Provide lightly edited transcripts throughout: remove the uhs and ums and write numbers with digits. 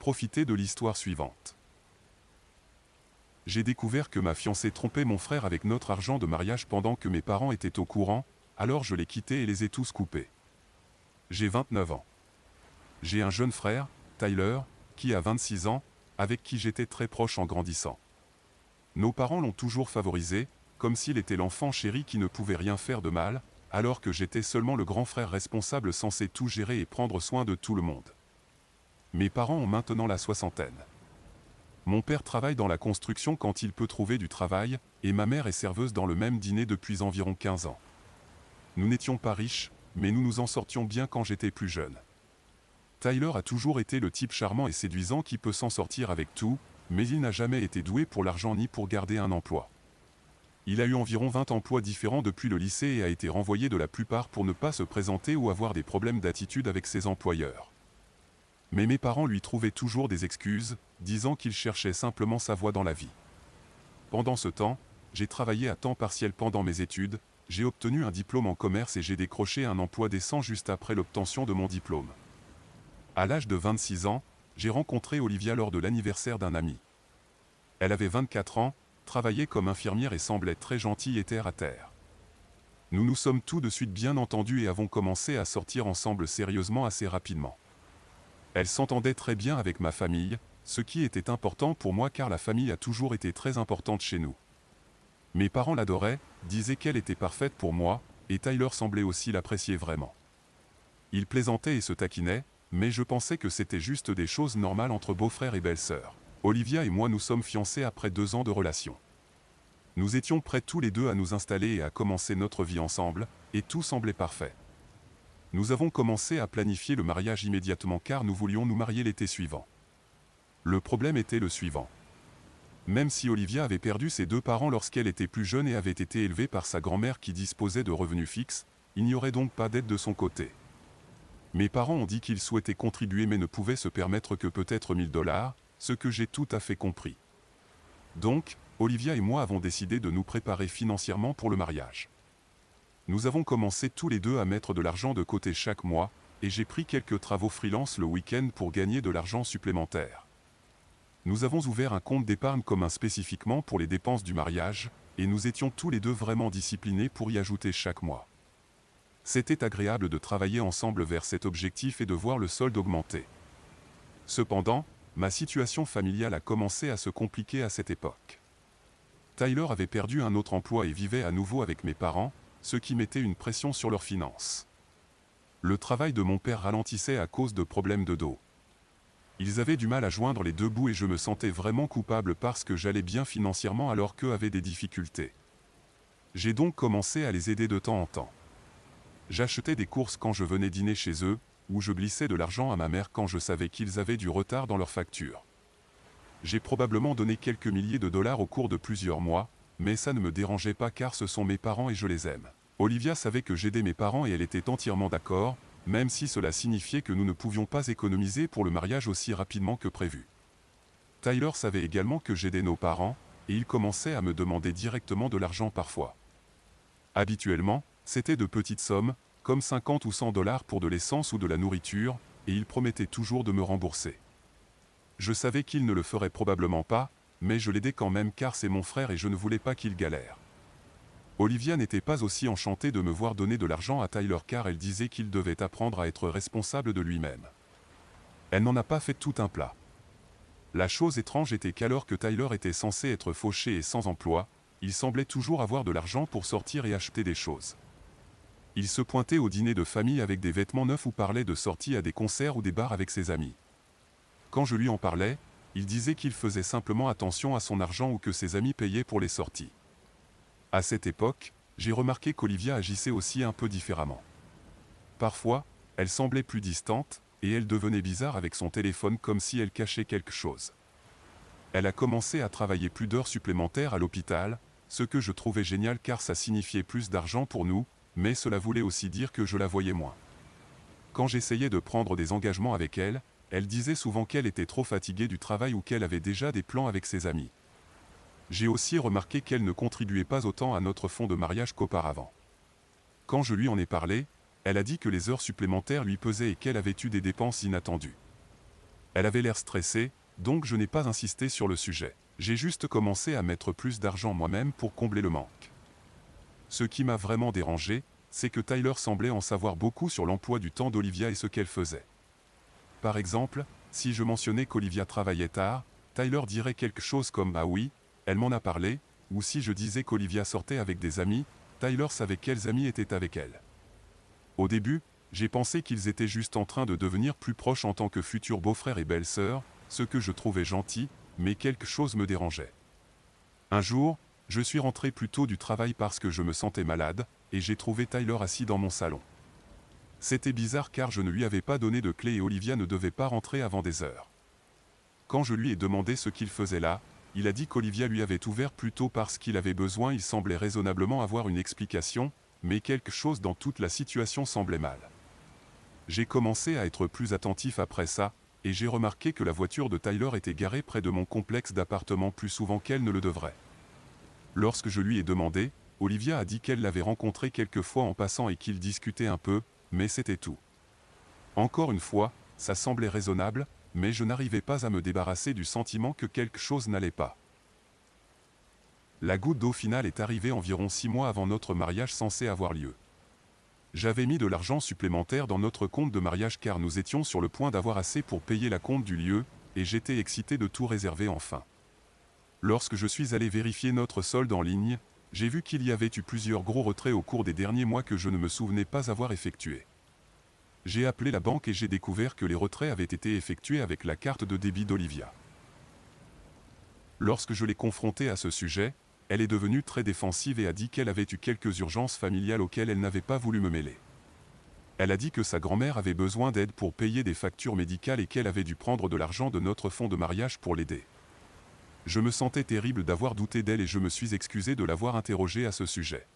profiter de l'histoire suivante. J'ai découvert que ma fiancée trompait mon frère avec notre argent de mariage pendant que mes parents étaient au courant, alors je l'ai quitté et les ai tous coupés. J'ai 29 ans. J'ai un jeune frère, Tyler, qui a 26 ans, avec qui j'étais très proche en grandissant. Nos parents l'ont toujours favorisé, comme s'il était l'enfant chéri qui ne pouvait rien faire de mal, alors que j'étais seulement le grand frère responsable censé tout gérer et prendre soin de tout le monde. Mes parents ont maintenant la soixantaine. Mon père travaille dans la construction quand il peut trouver du travail, et ma mère est serveuse dans le même dîner depuis environ 15 ans. Nous n'étions pas riches, mais nous nous en sortions bien quand j'étais plus jeune. Tyler a toujours été le type charmant et séduisant qui peut s'en sortir avec tout, mais il n'a jamais été doué pour l'argent ni pour garder un emploi. Il a eu environ 20 emplois différents depuis le lycée et a été renvoyé de la plupart pour ne pas se présenter ou avoir des problèmes d'attitude avec ses employeurs. Mais mes parents lui trouvaient toujours des excuses, disant qu'il cherchait simplement sa voie dans la vie. Pendant ce temps, j'ai travaillé à temps partiel pendant mes études, j'ai obtenu un diplôme en commerce et j'ai décroché un emploi décent juste après l'obtention de mon diplôme. À l'âge de 26 ans, j'ai rencontré Olivia lors de l'anniversaire d'un ami. Elle avait 24 ans, travaillait comme infirmière et semblait très gentille et terre à terre. Nous nous sommes tout de suite bien entendus et avons commencé à sortir ensemble sérieusement assez rapidement. Elle s'entendait très bien avec ma famille, ce qui était important pour moi car la famille a toujours été très importante chez nous. Mes parents l'adoraient, disaient qu'elle était parfaite pour moi, et Tyler semblait aussi l'apprécier vraiment. Il plaisantait et se taquinait, mais je pensais que c'était juste des choses normales entre beau-frère et belle-sœur. Olivia et moi nous sommes fiancés après 2 ans de relation. Nous étions prêts tous les deux à nous installer et à commencer notre vie ensemble, et tout semblait parfait. Nous avons commencé à planifier le mariage immédiatement car nous voulions nous marier l'été suivant. Le problème était le suivant. Même si Olivia avait perdu ses 2 parents lorsqu'elle était plus jeune et avait été élevée par sa grand-mère qui disposait de revenus fixes, il n'y aurait donc pas d'aide de son côté. Mes parents ont dit qu'ils souhaitaient contribuer mais ne pouvaient se permettre que peut-être $1000, ce que j'ai tout à fait compris. Donc, Olivia et moi avons décidé de nous préparer financièrement pour le mariage. Nous avons commencé tous les deux à mettre de l'argent de côté chaque mois, et j'ai pris quelques travaux freelance le week-end pour gagner de l'argent supplémentaire. Nous avons ouvert un compte d'épargne commun spécifiquement pour les dépenses du mariage, et nous étions tous les deux vraiment disciplinés pour y ajouter chaque mois. C'était agréable de travailler ensemble vers cet objectif et de voir le solde augmenter. Cependant, ma situation familiale a commencé à se compliquer à cette époque. Tyler avait perdu un autre emploi et vivait à nouveau avec mes parents, ce qui mettait une pression sur leurs finances. Le travail de mon père ralentissait à cause de problèmes de dos. Ils avaient du mal à joindre les 2 bouts et je me sentais vraiment coupable parce que j'allais bien financièrement alors qu'eux avaient des difficultés. J'ai donc commencé à les aider de temps en temps. J'achetais des courses quand je venais dîner chez eux, ou je glissais de l'argent à ma mère quand je savais qu'ils avaient du retard dans leurs factures. J'ai probablement donné quelques milliers de dollars au cours de plusieurs mois, mais ça ne me dérangeait pas car ce sont mes parents et je les aime. Olivia savait que j'aidais mes parents et elle était entièrement d'accord, même si cela signifiait que nous ne pouvions pas économiser pour le mariage aussi rapidement que prévu. Tyler savait également que j'aidais nos parents, et il commençait à me demander directement de l'argent parfois. Habituellement, c'était de petites sommes, comme 50 ou $100 pour de l'essence ou de la nourriture, et il promettait toujours de me rembourser. Je savais qu'il ne le ferait probablement pas, mais je l'aidais quand même car c'est mon frère et je ne voulais pas qu'il galère. Olivia n'était pas aussi enchantée de me voir donner de l'argent à Tyler car elle disait qu'il devait apprendre à être responsable de lui-même. Elle n'en a pas fait tout un plat. La chose étrange était qu'alors que Tyler était censé être fauché et sans emploi, il semblait toujours avoir de l'argent pour sortir et acheter des choses. Il se pointait au dîner de famille avec des vêtements neufs ou parlait de sorties à des concerts ou des bars avec ses amis. Quand je lui en parlais, il disait qu'il faisait simplement attention à son argent ou que ses amis payaient pour les sorties. À cette époque, j'ai remarqué qu'Olivia agissait aussi un peu différemment. Parfois, elle semblait plus distante, et elle devenait bizarre avec son téléphone comme si elle cachait quelque chose. Elle a commencé à travailler plus d'heures supplémentaires à l'hôpital, ce que je trouvais génial car ça signifiait plus d'argent pour nous, mais cela voulait aussi dire que je la voyais moins. Quand j'essayais de prendre des engagements avec elle, elle disait souvent qu'elle était trop fatiguée du travail ou qu'elle avait déjà des plans avec ses amis. J'ai aussi remarqué qu'elle ne contribuait pas autant à notre fonds de mariage qu'auparavant. Quand je lui en ai parlé, elle a dit que les heures supplémentaires lui pesaient et qu'elle avait eu des dépenses inattendues. Elle avait l'air stressée, donc je n'ai pas insisté sur le sujet. J'ai juste commencé à mettre plus d'argent moi-même pour combler le manque. Ce qui m'a vraiment dérangé, c'est que Tyler semblait en savoir beaucoup sur l'emploi du temps d'Olivia et ce qu'elle faisait. Par exemple, si je mentionnais qu'Olivia travaillait tard, Tyler dirait quelque chose comme « Ah oui, elle m'en a parlé », ou si je disais qu'Olivia sortait avec des amis, Tyler savait quels amis étaient avec elle. Au début, j'ai pensé qu'ils étaient juste en train de devenir plus proches en tant que futurs beaux-frères et belles-sœurs, ce que je trouvais gentil, mais quelque chose me dérangeait. Un jour, je suis rentré plus tôt du travail parce que je me sentais malade, et j'ai trouvé Tyler assis dans mon salon. C'était bizarre car je ne lui avais pas donné de clé et Olivia ne devait pas rentrer avant des heures. Quand je lui ai demandé ce qu'il faisait là, il a dit qu'Olivia lui avait ouvert plus tôt parce qu'il avait besoin. Il semblait raisonnablement avoir une explication, mais quelque chose dans toute la situation semblait mal. J'ai commencé à être plus attentif après ça, et j'ai remarqué que la voiture de Tyler était garée près de mon complexe d'appartements plus souvent qu'elle ne le devrait. Lorsque je lui ai demandé, Olivia a dit qu'elle l'avait rencontré quelques fois en passant et qu'ils discutaient un peu, mais c'était tout. Encore une fois, ça semblait raisonnable, mais je n'arrivais pas à me débarrasser du sentiment que quelque chose n'allait pas. La goutte d'eau finale est arrivée environ 6 mois avant notre mariage censé avoir lieu. J'avais mis de l'argent supplémentaire dans notre compte de mariage car nous étions sur le point d'avoir assez pour payer la compte du lieu, et j'étais excité de tout réserver enfin. Lorsque je suis allé vérifier notre solde en ligne, j'ai vu qu'il y avait eu plusieurs gros retraits au cours des derniers mois que je ne me souvenais pas avoir effectués. J'ai appelé la banque et j'ai découvert que les retraits avaient été effectués avec la carte de débit d'Olivia. Lorsque je l'ai confrontée à ce sujet, elle est devenue très défensive et a dit qu'elle avait eu quelques urgences familiales auxquelles elle n'avait pas voulu me mêler. Elle a dit que sa grand-mère avait besoin d'aide pour payer des factures médicales et qu'elle avait dû prendre de l'argent de notre fonds de mariage pour l'aider. Je me sentais terrible d'avoir douté d'elle et je me suis excusé de l'avoir interrogée à ce sujet.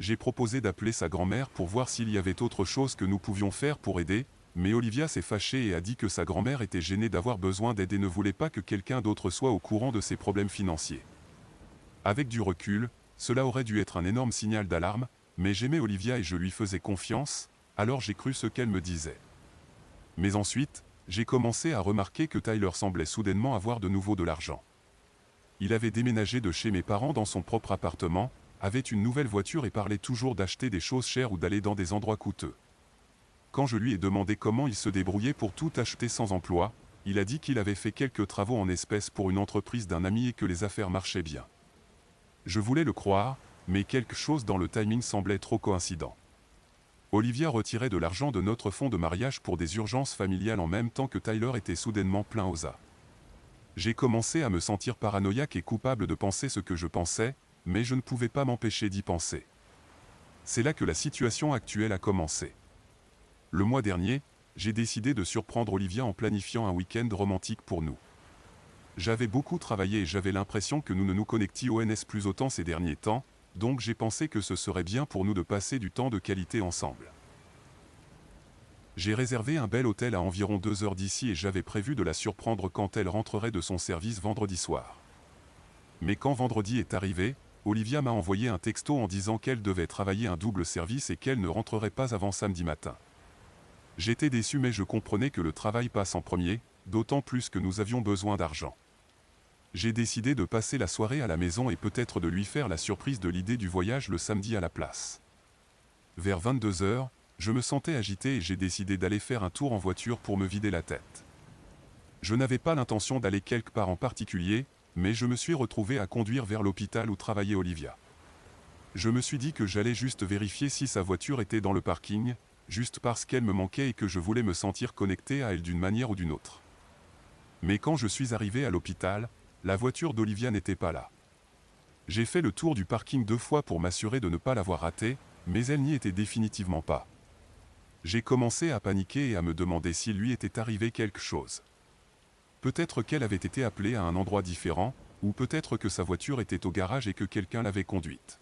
J'ai proposé d'appeler sa grand-mère pour voir s'il y avait autre chose que nous pouvions faire pour aider, mais Olivia s'est fâchée et a dit que sa grand-mère était gênée d'avoir besoin d'aide et ne voulait pas que quelqu'un d'autre soit au courant de ses problèmes financiers. Avec du recul, cela aurait dû être un énorme signal d'alarme, mais j'aimais Olivia et je lui faisais confiance, alors j'ai cru ce qu'elle me disait. Mais ensuite, j'ai commencé à remarquer que Tyler semblait soudainement avoir de nouveau de l'argent. Il avait déménagé de chez mes parents dans son propre appartement, avait une nouvelle voiture et parlait toujours d'acheter des choses chères ou d'aller dans des endroits coûteux. Quand je lui ai demandé comment il se débrouillait pour tout acheter sans emploi, il a dit qu'il avait fait quelques travaux en espèces pour une entreprise d'un ami et que les affaires marchaient bien. Je voulais le croire, mais quelque chose dans le timing semblait trop coïncident. Olivia retirait de l'argent de notre fonds de mariage pour des urgences familiales en même temps que Tyler était soudainement plein aux as. J'ai commencé à me sentir paranoïaque et coupable de penser ce que je pensais, mais je ne pouvais pas m'empêcher d'y penser. C'est là que la situation actuelle a commencé. Le mois dernier, j'ai décidé de surprendre Olivia en planifiant un week-end romantique pour nous. J'avais beaucoup travaillé et j'avais l'impression que nous ne nous connections plus autant ces derniers temps, donc j'ai pensé que ce serait bien pour nous de passer du temps de qualité ensemble. J'ai réservé un bel hôtel à environ 2 heures d'ici et j'avais prévu de la surprendre quand elle rentrerait de son service vendredi soir. Mais quand vendredi est arrivé, Olivia m'a envoyé un texto en disant qu'elle devait travailler un double service et qu'elle ne rentrerait pas avant samedi matin. J'étais déçu mais je comprenais que le travail passe en premier, d'autant plus que nous avions besoin d'argent. J'ai décidé de passer la soirée à la maison et peut-être de lui faire la surprise de l'idée du voyage le samedi à la place. Vers 22 heures, je me sentais agité et j'ai décidé d'aller faire un tour en voiture pour me vider la tête. Je n'avais pas l'intention d'aller quelque part en particulier, mais je me suis retrouvé à conduire vers l'hôpital où travaillait Olivia. Je me suis dit que j'allais juste vérifier si sa voiture était dans le parking, juste parce qu'elle me manquait et que je voulais me sentir connecté à elle d'une manière ou d'une autre. Mais quand je suis arrivé à l'hôpital, la voiture d'Olivia n'était pas là. J'ai fait le tour du parking 2 fois pour m'assurer de ne pas l'avoir ratée, mais elle n'y était définitivement pas. J'ai commencé à paniquer et à me demander s'il lui était arrivé quelque chose. Peut-être qu'elle avait été appelée à un endroit différent, ou peut-être que sa voiture était au garage et que quelqu'un l'avait conduite.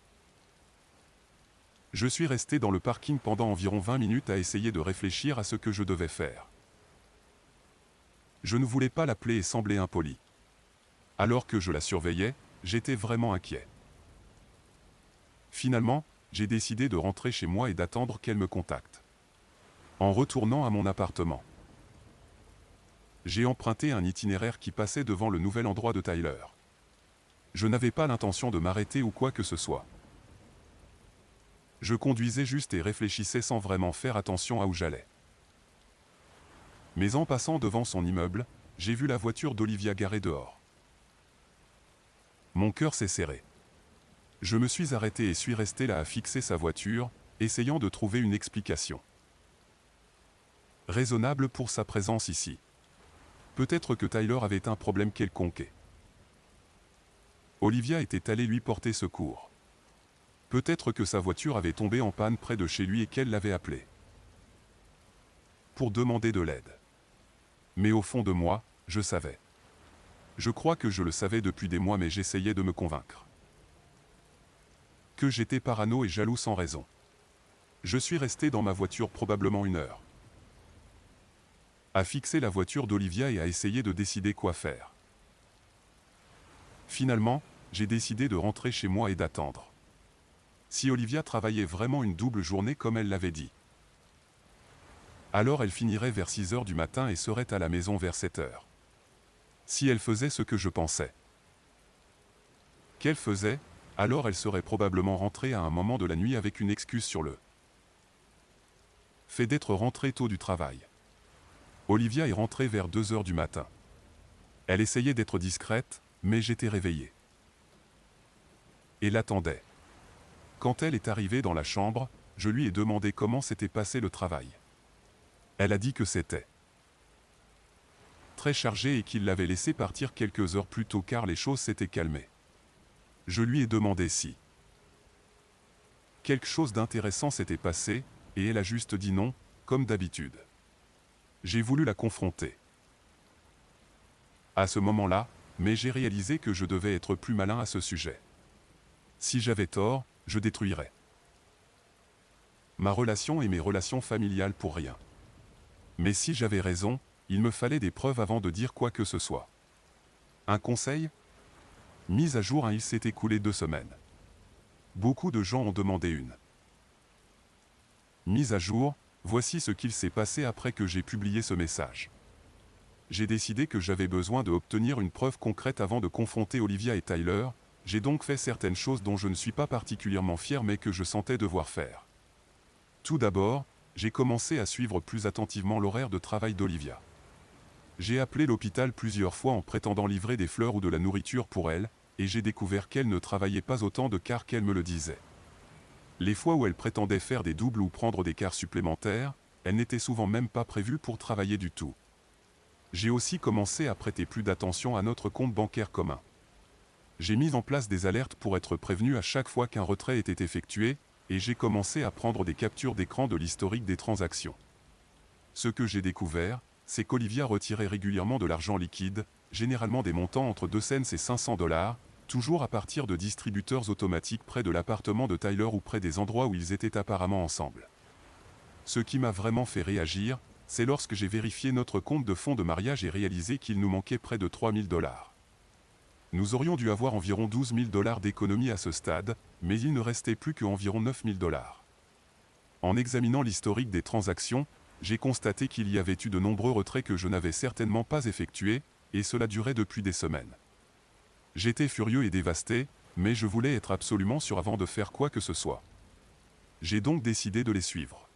Je suis resté dans le parking pendant environ 20 minutes à essayer de réfléchir à ce que je devais faire. Je ne voulais pas l'appeler et sembler impoli. Alors que je la surveillais, j'étais vraiment inquiet. Finalement, j'ai décidé de rentrer chez moi et d'attendre qu'elle me contacte. En retournant à mon appartement, J'ai emprunté un itinéraire qui passait devant le nouvel endroit de Tyler. Je n'avais pas l'intention de m'arrêter ou quoi que ce soit. Je conduisais juste et réfléchissais sans vraiment faire attention à où j'allais. Mais en passant devant son immeuble, j'ai vu la voiture d'Olivia garée dehors. Mon cœur s'est serré. Je me suis arrêté et suis resté là à fixer sa voiture, essayant de trouver une explication raisonnable pour sa présence ici. Peut-être que Tyler avait un problème quelconque. Olivia était allée lui porter secours. Peut-être que sa voiture avait tombé en panne près de chez lui et qu'elle l'avait appelé pour demander de l'aide. Mais au fond de moi, je savais. Je crois que je le savais depuis des mois, mais j'essayais de me convaincre que j'étais parano et jaloux sans raison. Je suis resté dans ma voiture probablement 1 heure, à fixer la voiture d'Olivia et à essayer de décider quoi faire. Finalement, j'ai décidé de rentrer chez moi et d'attendre. Si Olivia travaillait vraiment une double journée comme elle l'avait dit, alors elle finirait vers 6 heures du matin et serait à la maison vers 7 heures. Si elle faisait ce que je pensais qu'elle faisait, alors elle serait probablement rentrée à un moment de la nuit avec une excuse sur le fait d'être rentrée tôt du travail. Olivia est rentrée vers 2 heures du matin. Elle essayait d'être discrète, mais j'étais réveillé et l'attendais. Quand elle est arrivée dans la chambre, je lui ai demandé comment s'était passé le travail. Elle a dit que c'était très chargé et qu'il l'avait laissé partir quelques heures plus tôt car les choses s'étaient calmées. Je lui ai demandé si quelque chose d'intéressant s'était passé, et elle a juste dit non, comme d'habitude. J'ai voulu la confronter à ce moment-là, mais j'ai réalisé que je devais être plus malin à ce sujet. Si j'avais tort, je détruirais ma relation et mes relations familiales pour rien. Mais si j'avais raison, il me fallait des preuves avant de dire quoi que ce soit. Un conseil ? Mise à jour. Il s'est écoulé 2 semaines. Beaucoup de gens ont demandé une mise à jour. Voici ce qu'il s'est passé après que j'ai publié ce message. J'ai décidé que j'avais besoin d'obtenir une preuve concrète avant de confronter Olivia et Tyler. J'ai donc fait certaines choses dont je ne suis pas particulièrement fier mais que je sentais devoir faire. Tout d'abord, j'ai commencé à suivre plus attentivement l'horaire de travail d'Olivia. J'ai appelé l'hôpital plusieurs fois en prétendant livrer des fleurs ou de la nourriture pour elle, et j'ai découvert qu'elle ne travaillait pas autant de quarts qu'elle me le disait. Les fois où elle prétendait faire des doubles ou prendre des quarts supplémentaires, elle n'était souvent même pas prévue pour travailler du tout. J'ai aussi commencé à prêter plus d'attention à notre compte bancaire commun. J'ai mis en place des alertes pour être prévenu à chaque fois qu'un retrait était effectué, et j'ai commencé à prendre des captures d'écran de l'historique des transactions. Ce que j'ai découvert, c'est qu'Olivia retirait régulièrement de l'argent liquide, généralement des montants entre 2 cents et 500 $, toujours à partir de distributeurs automatiques près de l'appartement de Tyler ou près des endroits où ils étaient apparemment ensemble. Ce qui m'a vraiment fait réagir, c'est lorsque j'ai vérifié notre compte de fonds de mariage et réalisé qu'il nous manquait près de 3 000 $. Nous aurions dû avoir environ 12 000 $ d'économie à ce stade, mais il ne restait plus qu'environ 9 000 $. En examinant l'historique des transactions, j'ai constaté qu'il y avait eu de nombreux retraits que je n'avais certainement pas effectués, et cela durait depuis des semaines. J'étais furieux et dévasté, mais je voulais être absolument sûr avant de faire quoi que ce soit. J'ai donc décidé de les suivre.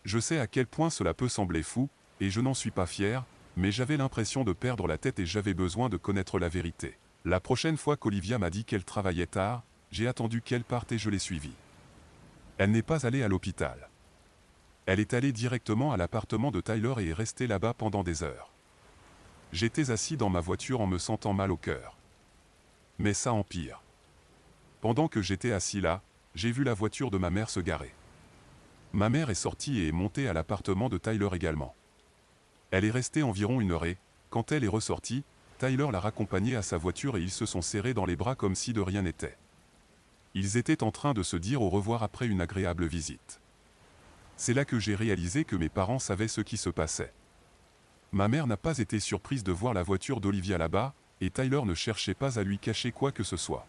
Je sais à quel point cela peut sembler fou, et je n'en suis pas fier, mais j'avais l'impression de perdre la tête et j'avais besoin de connaître la vérité. La prochaine fois qu'Olivia m'a dit qu'elle travaillait tard, j'ai attendu qu'elle parte et je l'ai suivie. Elle n'est pas allée à l'hôpital. Elle est allée directement à l'appartement de Tyler et est restée là-bas pendant des heures. J'étais assis dans ma voiture en me sentant mal au cœur. Mais ça empire. Pendant que j'étais assis là, j'ai vu la voiture de ma mère se garer. Ma mère est sortie et est montée à l'appartement de Tyler également. Elle est restée environ 1 heure et, quand elle est ressortie, Tyler l'a raccompagnée à sa voiture et ils se sont serrés dans les bras comme si de rien n'était. Ils étaient en train de se dire au revoir après une agréable visite. C'est là que j'ai réalisé que mes parents savaient ce qui se passait. Ma mère n'a pas été surprise de voir la voiture d'Olivia là-bas, et Tyler ne cherchait pas à lui cacher quoi que ce soit.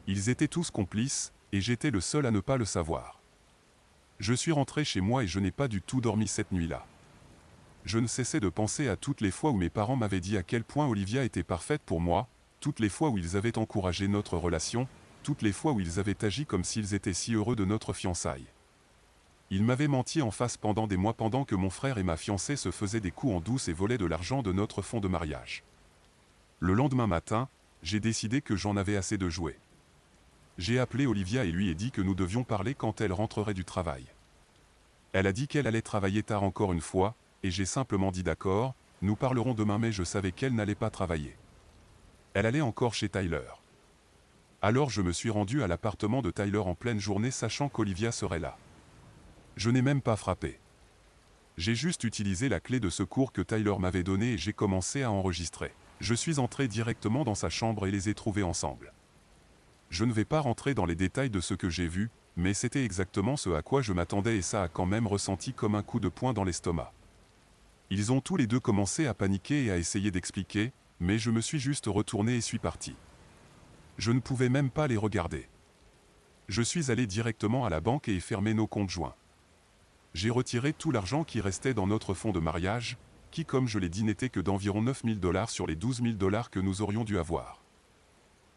Ils étaient tous complices, et j'étais le seul à ne pas le savoir. Je suis rentré chez moi et je n'ai pas du tout dormi cette nuit-là. Je ne cessais de penser à toutes les fois où mes parents m'avaient dit à quel point Olivia était parfaite pour moi, toutes les fois où ils avaient encouragé notre relation, toutes les fois où ils avaient agi comme s'ils étaient si heureux de notre fiançailles. Ils m'avaient menti en face pendant des mois pendant que mon frère et ma fiancée se faisaient des coups en douce et volaient de l'argent de notre fonds de mariage. Le lendemain matin, j'ai décidé que j'en avais assez de jouer. J'ai appelé Olivia et lui ai dit que nous devions parler quand elle rentrerait du travail. Elle a dit qu'elle allait travailler tard encore une fois, et j'ai simplement dit d'accord, nous parlerons demain, mais je savais qu'elle n'allait pas travailler. Elle allait encore chez Tyler. Alors je me suis rendu à l'appartement de Tyler en pleine journée sachant qu'Olivia serait là. Je n'ai même pas frappé. J'ai juste utilisé la clé de secours que Tyler m'avait donnée et j'ai commencé à enregistrer. Je suis entré directement dans sa chambre et les ai trouvés ensemble. Je ne vais pas rentrer dans les détails de ce que j'ai vu, mais c'était exactement ce à quoi je m'attendais et ça a quand même ressenti comme un coup de poing dans l'estomac. Ils ont tous les deux commencé à paniquer et à essayer d'expliquer, mais je me suis juste retourné et suis parti. Je ne pouvais même pas les regarder. Je suis allé directement à la banque et ai fermé nos comptes joints. J'ai retiré tout l'argent qui restait dans notre fonds de mariage, qui comme je l'ai dit n'était que d'environ 9 000 $ sur les 12 000 $ que nous aurions dû avoir.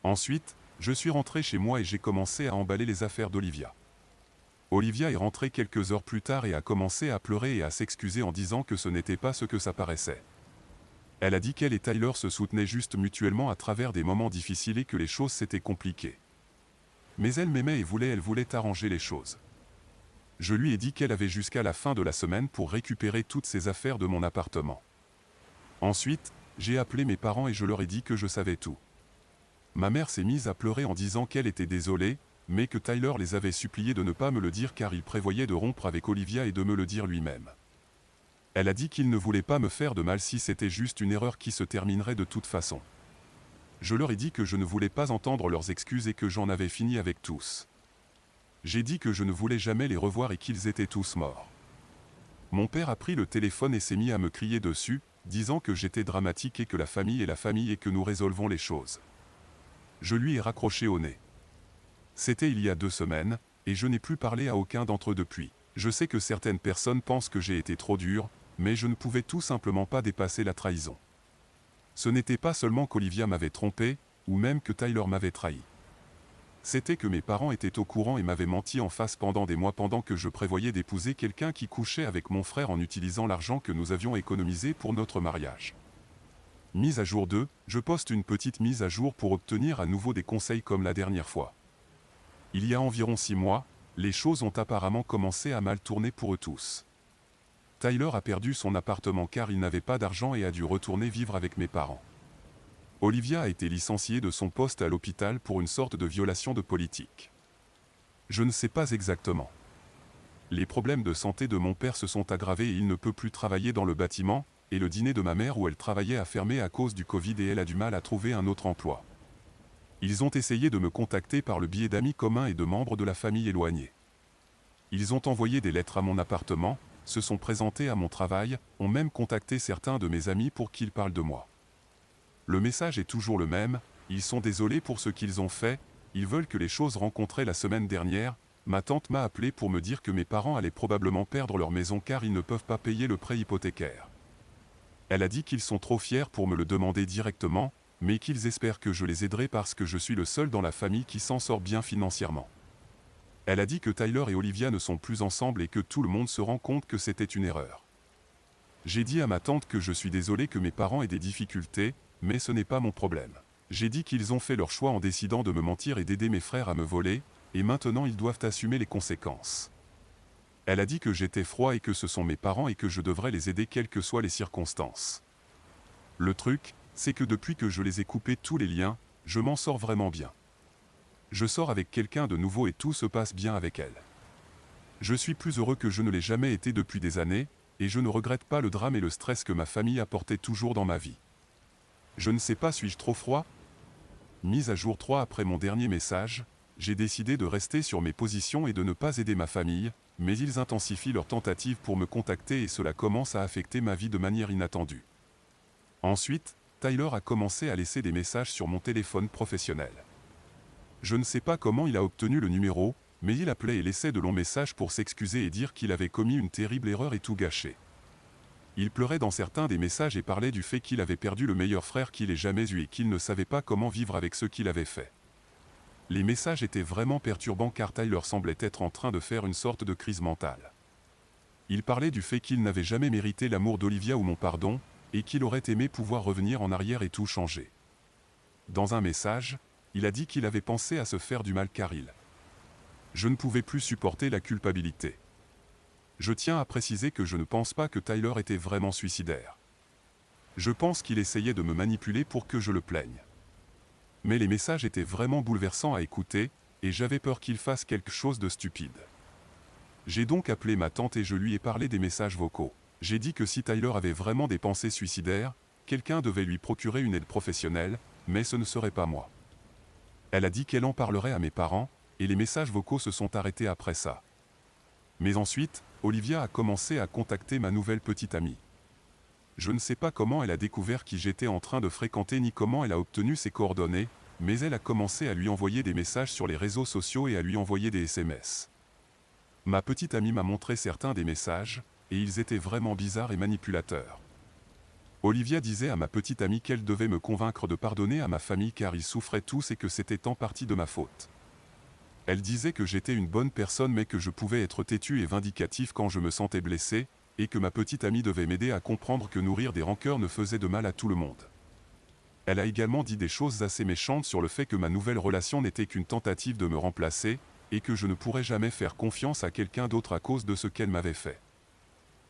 Ensuite, je suis rentré chez moi et j'ai commencé à emballer les affaires d'Olivia. Olivia est rentrée quelques heures plus tard et a commencé à pleurer et à s'excuser en disant que ce n'était pas ce que ça paraissait. Elle a dit qu'elle et Tyler se soutenaient juste mutuellement à travers des moments difficiles et que les choses s'étaient compliquées. Mais elle m'aimait et elle voulait arranger les choses. Je lui ai dit qu'elle avait jusqu'à la fin de la semaine pour récupérer toutes ses affaires de mon appartement. Ensuite, j'ai appelé mes parents et je leur ai dit que je savais tout. Ma mère s'est mise à pleurer en disant qu'elle était désolée, mais que Tyler les avait suppliés de ne pas me le dire car il prévoyait de rompre avec Olivia et de me le dire lui-même. Elle a dit qu'il ne voulait pas me faire de mal si c'était juste une erreur qui se terminerait de toute façon. Je leur ai dit que je ne voulais pas entendre leurs excuses et que j'en avais fini avec tous. J'ai dit que je ne voulais jamais les revoir et qu'ils étaient tous morts. Mon père a pris le téléphone et s'est mis à me crier dessus, disant que j'étais dramatique et que la famille est la famille et que nous résolvons les choses. Je lui ai raccroché au nez. C'était il y a 2 semaines, et je n'ai plus parlé à aucun d'entre eux depuis. Je sais que certaines personnes pensent que j'ai été trop dur, mais je ne pouvais tout simplement pas dépasser la trahison. Ce n'était pas seulement qu'Olivia m'avait trompé, ou même que Tyler m'avait trahi. C'était que mes parents étaient au courant et m'avaient menti en face pendant des mois pendant que je prévoyais d'épouser quelqu'un qui couchait avec mon frère en utilisant l'argent que nous avions économisé pour notre mariage. Mise à jour 2, je poste une petite mise à jour pour obtenir à nouveau des conseils comme la dernière fois. Il y a environ 6 mois, les choses ont apparemment commencé à mal tourner pour eux tous. Tyler a perdu son appartement car il n'avait pas d'argent et a dû retourner vivre avec mes parents. Olivia a été licenciée de son poste à l'hôpital pour une sorte de violation de politique. Je ne sais pas exactement. Les problèmes de santé de mon père se sont aggravés et il ne peut plus travailler dans le bâtiment, et le dîner de ma mère où elle travaillait a fermé à cause du Covid et elle a du mal à trouver un autre emploi. Ils ont essayé de me contacter par le biais d'amis communs et de membres de la famille éloignée. Ils ont envoyé des lettres à mon appartement, se sont présentés à mon travail, ont même contacté certains de mes amis pour qu'ils parlent de moi. Le message est toujours le même, ils sont désolés pour ce qu'ils ont fait, ils veulent que les choses rencontrées la semaine dernière, ma tante m'a appelé pour me dire que mes parents allaient probablement perdre leur maison car ils ne peuvent pas payer le prêt hypothécaire. Elle a dit qu'ils sont trop fiers pour me le demander directement, mais qu'ils espèrent que je les aiderai parce que je suis le seul dans la famille qui s'en sort bien financièrement. Elle a dit que Tyler et Olivia ne sont plus ensemble et que tout le monde se rend compte que c'était une erreur. J'ai dit à ma tante que je suis désolé que mes parents aient des difficultés, mais ce n'est pas mon problème. J'ai dit qu'ils ont fait leur choix en décidant de me mentir et d'aider mes frères à me voler, et maintenant ils doivent assumer les conséquences. Elle a dit que j'étais froid et que ce sont mes parents et que je devrais les aider quelles que soient les circonstances. Le truc, c'est que depuis que je les ai coupés tous les liens, je m'en sors vraiment bien. Je sors avec quelqu'un de nouveau et tout se passe bien avec elle. Je suis plus heureux que je ne l'ai jamais été depuis des années, et je ne regrette pas le drame et le stress que ma famille apportait toujours dans ma vie. Je ne sais pas, suis-je trop froid? Mise à jour 3 après mon dernier message, j'ai décidé de rester sur mes positions et de ne pas aider ma famille, mais ils intensifient leurs tentatives pour me contacter et cela commence à affecter ma vie de manière inattendue. Ensuite, Tyler a commencé à laisser des messages sur mon téléphone professionnel. Je ne sais pas comment il a obtenu le numéro, mais il appelait et laissait de longs messages pour s'excuser et dire qu'il avait commis une terrible erreur et tout gâché. Il pleurait dans certains des messages et parlait du fait qu'il avait perdu le meilleur frère qu'il ait jamais eu et qu'il ne savait pas comment vivre avec ce qu'il avait fait. Les messages étaient vraiment perturbants car Tyler semblait être en train de faire une sorte de crise mentale. Il parlait du fait qu'il n'avait jamais mérité l'amour d'Olivia ou mon pardon, et qu'il aurait aimé pouvoir revenir en arrière et tout changer. Dans un message, il a dit qu'il avait pensé à se faire du mal car je ne pouvais plus supporter la culpabilité. Je tiens à préciser que je ne pense pas que Tyler était vraiment suicidaire. Je pense qu'il essayait de me manipuler pour que je le plaigne. Mais les messages étaient vraiment bouleversants à écouter, et j'avais peur qu'il fasse quelque chose de stupide. J'ai donc appelé ma tante et je lui ai parlé des messages vocaux. J'ai dit que si Tyler avait vraiment des pensées suicidaires, quelqu'un devait lui procurer une aide professionnelle, mais ce ne serait pas moi. Elle a dit qu'elle en parlerait à mes parents, et les messages vocaux se sont arrêtés après ça. Mais ensuite, Olivia a commencé à contacter ma nouvelle petite amie. Je ne sais pas comment elle a découvert qui j'étais en train de fréquenter ni comment elle a obtenu ses coordonnées, mais elle a commencé à lui envoyer des messages sur les réseaux sociaux et à lui envoyer des SMS. Ma petite amie m'a montré certains des messages, et ils étaient vraiment bizarres et manipulateurs. Olivia disait à ma petite amie qu'elle devait me convaincre de pardonner à ma famille car ils souffraient tous et que c'était en partie de ma faute. Elle disait que j'étais une bonne personne mais que je pouvais être têtu et vindicatif quand je me sentais blessé, et que ma petite amie devait m'aider à comprendre que nourrir des rancœurs ne faisait de mal à tout le monde. Elle a également dit des choses assez méchantes sur le fait que ma nouvelle relation n'était qu'une tentative de me remplacer, et que je ne pourrais jamais faire confiance à quelqu'un d'autre à cause de ce qu'elle m'avait fait.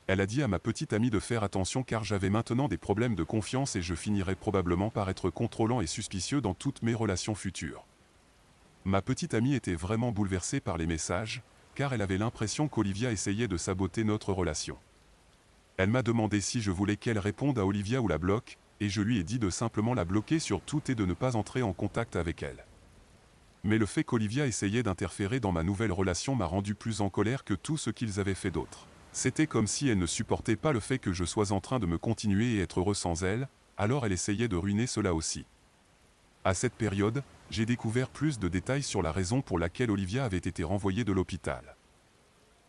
Elle a dit à ma petite amie de faire attention car j'avais maintenant des problèmes de confiance et je finirais probablement par être contrôlant et suspicieux dans toutes mes relations futures. Ma petite amie était vraiment bouleversée par les messages, car elle avait l'impression qu'Olivia essayait de saboter notre relation. Elle m'a demandé si je voulais qu'elle réponde à Olivia ou la bloque, et je lui ai dit de simplement la bloquer sur tout et de ne pas entrer en contact avec elle. Mais le fait qu'Olivia essayait d'interférer dans ma nouvelle relation m'a rendu plus en colère que tout ce qu'ils avaient fait d'autre. C'était comme si elle ne supportait pas le fait que je sois en train de me continuer et être heureux sans elle, alors elle essayait de ruiner cela aussi. À cette période, j'ai découvert plus de détails sur la raison pour laquelle Olivia avait été renvoyée de l'hôpital.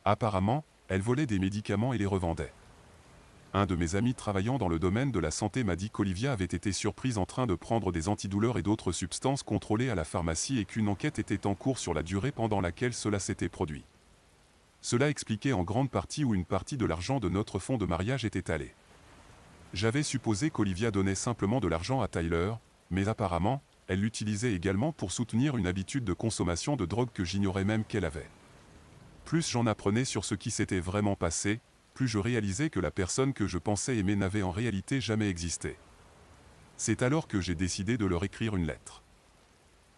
Apparemment, elle volait des médicaments et les revendait. Un de mes amis travaillant dans le domaine de la santé m'a dit qu'Olivia avait été surprise en train de prendre des antidouleurs et d'autres substances contrôlées à la pharmacie et qu'une enquête était en cours sur la durée pendant laquelle cela s'était produit. Cela expliquait en grande partie où une partie de l'argent de notre fonds de mariage était allée. J'avais supposé qu'Olivia donnait simplement de l'argent à Tyler, mais apparemment, elle l'utilisait également pour soutenir une habitude de consommation de drogue que j'ignorais même qu'elle avait. Plus j'en apprenais sur ce qui s'était vraiment passé, plus je réalisais que la personne que je pensais aimer n'avait en réalité jamais existé. C'est alors que j'ai décidé de leur écrire une lettre.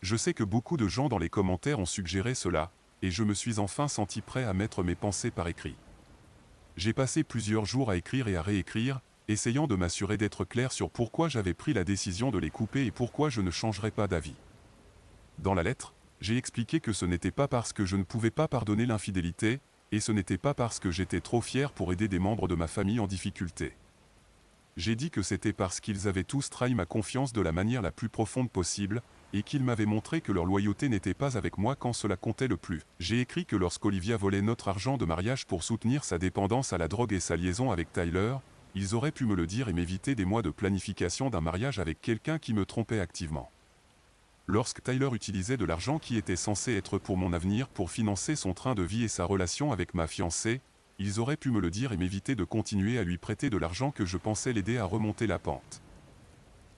Je sais que beaucoup de gens dans les commentaires ont suggéré cela, et je me suis enfin senti prêt à mettre mes pensées par écrit. J'ai passé plusieurs jours à écrire et à réécrire, essayant de m'assurer d'être clair sur pourquoi j'avais pris la décision de les couper et pourquoi je ne changerais pas d'avis. Dans la lettre, j'ai expliqué que ce n'était pas parce que je ne pouvais pas pardonner l'infidélité, et ce n'était pas parce que j'étais trop fier pour aider des membres de ma famille en difficulté. J'ai dit que c'était parce qu'ils avaient tous trahi ma confiance de la manière la plus profonde possible, et qu'ils m'avaient montré que leur loyauté n'était pas avec moi quand cela comptait le plus. J'ai écrit que lorsqu'Olivia volait notre argent de mariage pour soutenir sa dépendance à la drogue et sa liaison avec Tyler, ils auraient pu me le dire et m'éviter des mois de planification d'un mariage avec quelqu'un qui me trompait activement. Lorsque Tyler utilisait de l'argent qui était censé être pour mon avenir pour financer son train de vie et sa relation avec ma fiancée, ils auraient pu me le dire et m'éviter de continuer à lui prêter de l'argent que je pensais l'aider à remonter la pente.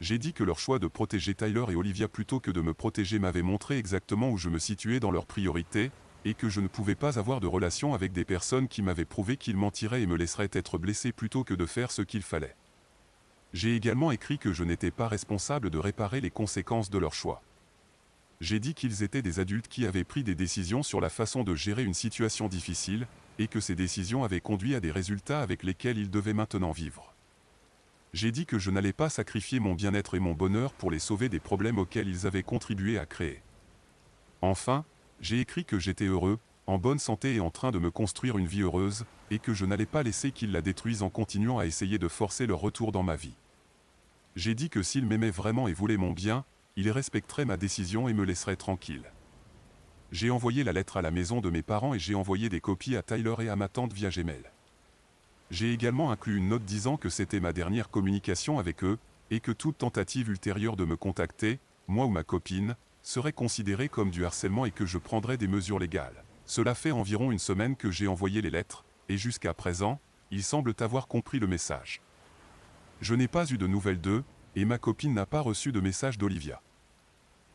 J'ai dit que leur choix de protéger Tyler et Olivia plutôt que de me protéger m'avait montré exactement où je me situais dans leurs priorités, et que je ne pouvais pas avoir de relation avec des personnes qui m'avaient prouvé qu'ils mentiraient et me laisseraient être blessé plutôt que de faire ce qu'il fallait. J'ai également écrit que je n'étais pas responsable de réparer les conséquences de leur choix. J'ai dit qu'ils étaient des adultes qui avaient pris des décisions sur la façon de gérer une situation difficile, et que ces décisions avaient conduit à des résultats avec lesquels ils devaient maintenant vivre. J'ai dit que je n'allais pas sacrifier mon bien-être et mon bonheur pour les sauver des problèmes auxquels ils avaient contribué à créer. Enfin, j'ai écrit que j'étais heureux, en bonne santé et en train de me construire une vie heureuse, et que je n'allais pas laisser qu'ils la détruisent en continuant à essayer de forcer leur retour dans ma vie. J'ai dit que s'ils m'aimaient vraiment et voulaient mon bien, ils respecteraient ma décision et me laisseraient tranquille. J'ai envoyé la lettre à la maison de mes parents et j'ai envoyé des copies à Tyler et à ma tante via Gmail. J'ai également inclus une note disant que c'était ma dernière communication avec eux, et que toute tentative ultérieure de me contacter, moi ou ma copine, serait considérée comme du harcèlement et que je prendrais des mesures légales. Cela fait environ une semaine que j'ai envoyé les lettres, et jusqu'à présent, ils semblent avoir compris le message. Je n'ai pas eu de nouvelles d'eux, et ma copine n'a pas reçu de message d'Olivia.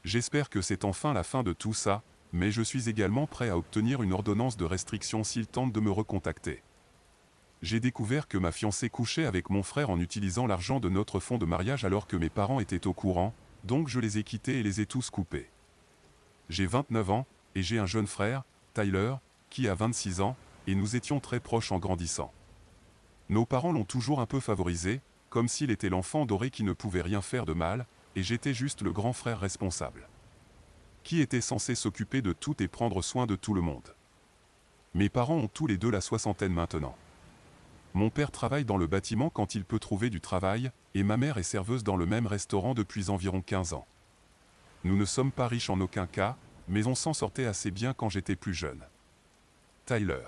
J'espère que c'est enfin la fin de tout ça, mais je suis également prêt à obtenir une ordonnance de restriction s'ils tentent de me recontacter. J'ai découvert que ma fiancée couchait avec mon frère en utilisant l'argent de notre fonds de mariage alors que mes parents étaient au courant, donc je les ai quittés et les ai tous coupés. J'ai 29 ans, et j'ai un jeune frère, Tyler, qui a 26 ans, et nous étions très proches en grandissant. Nos parents l'ont toujours un peu favorisé, comme s'il était l'enfant doré qui ne pouvait rien faire de mal, et j'étais juste le grand frère responsable. Qui était censé s'occuper de tout et prendre soin de tout le monde. Mes parents ont tous les deux la soixantaine maintenant. Mon père travaille dans le bâtiment quand il peut trouver du travail, et ma mère est serveuse dans le même restaurant depuis environ 15 ans. Nous ne sommes pas riches en aucun cas, mais on s'en sortait assez bien quand j'étais plus jeune. Tyler.